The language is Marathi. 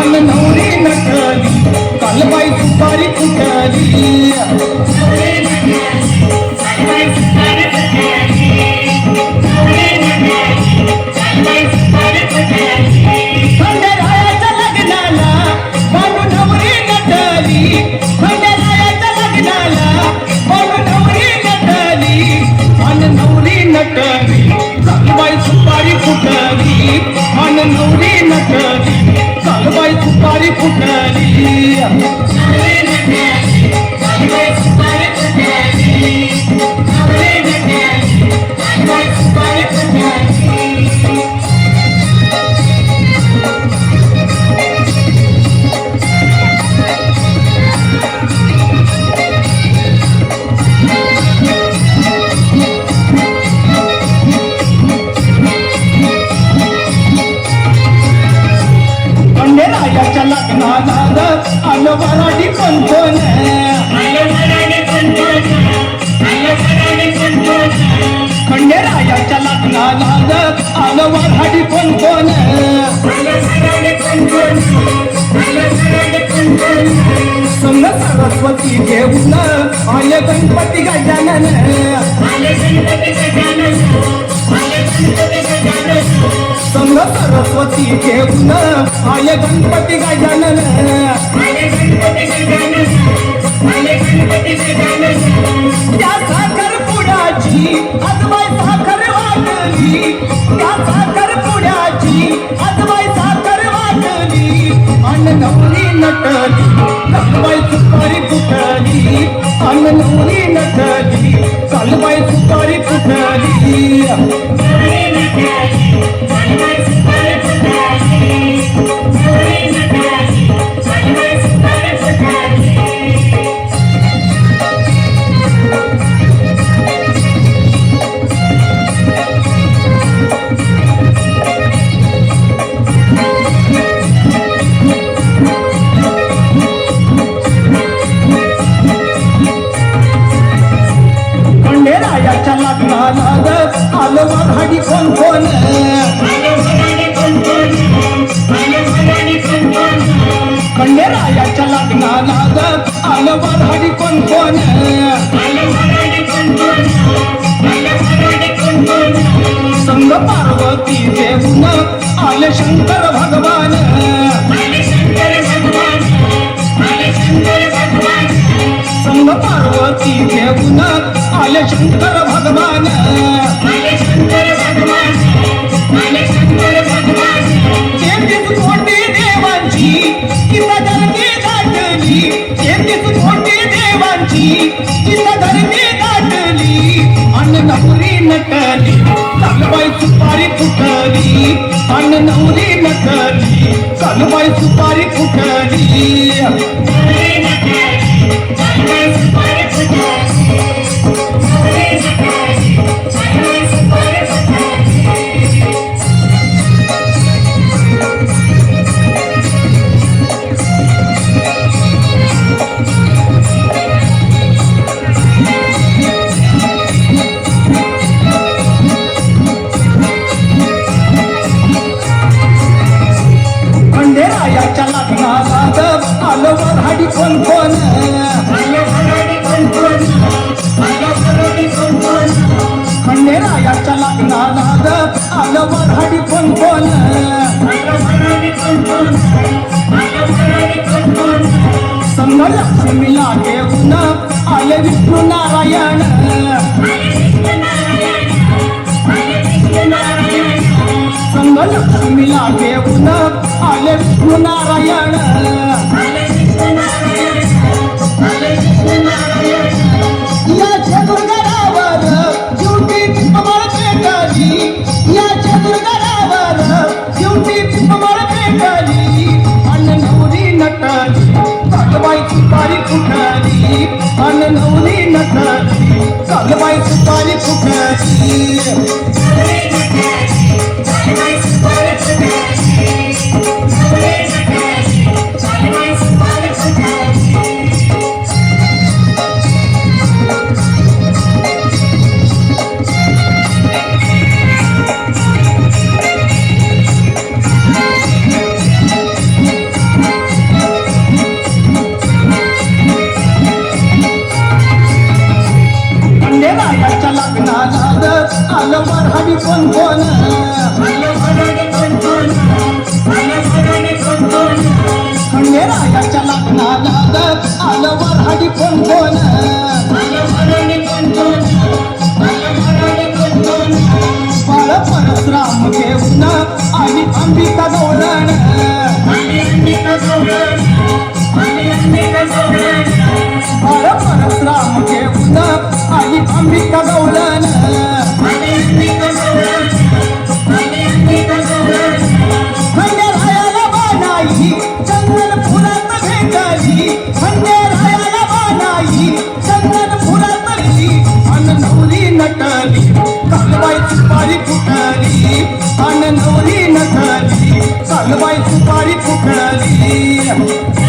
अन नवरी नटली कालबाई सुपारी फुटली खंडेरायाच्या लग्नाला बानू नवरी नटली खंडेरायाच्या लग्नाला बानू नवरी नटली अन नवरी नटली कालबाई सुपारी फुटली अन नवरी नटली कालबाई सुपारी फुटली खंडेरायाच्या लग्नाला आलं वराडी पंचन खंडेरायाच्या लग्नाला आलं वराडी पंचन संग सरस्वती घेऊन आले गणपती गजानन संग सरस्वती घेऊन आले गणपती गजानन त्या साखर पुड्याची आजबाई साखर वाटली त्या साखर पुड्याची आजबाई साखर वाटली अन नवरी नटली कालबाई सुपारी फुटली अन नवरी नटली कालबाई सुपारी फुटली खंडेरायाच्या लग्नाला आलं वराडी कोण खंडेरायाच्या लग्नाला आलं वराडी कोण संग पार्वती देऊन आले शंकर भगवान संग पार्वती घेऊन आले शंकर भगवान तेहतीस कोटी देवांची गीता धरती गाठली तेहतीस कोटी देवांची गीता धरती गाठली अन नवरी नटली कालबाई सुपारी फुटली अन नवरी नटली कालबाई सुपारी फुटली खंडेरायाच्या लग्नाला आलं वराडी कोण खंडेरायाच्या लग्नाला आलं वराडी कोण संग लक्ष्मीला घेऊन आले विष्णू नारायण संग लक्ष्मीला घेऊन आले विष्णू नारायण याच्या दुर्गावर ड्युटी पिंपळ पेटली याच्या दुर्गावर ड्युटी पिंपळ पेटली अन नवरी नटली कालबाई सुपारी फुटली अन नवरी नटली कालबाई सुपारी फुटली कोण बाळ परशुराम घेऊन आणि अंबिका गवळण बाळ परशुराम घेऊन आणि अंबिका गवळण खंडेरायाला बाणाई चंदन फुलात भेटली खंडेरायाला बाणाई चंदन फुलात भेटली अन नवरी नटली कालबाई सुपारी फुटली अन नवरी नटली कालबाई सुपारी फुटली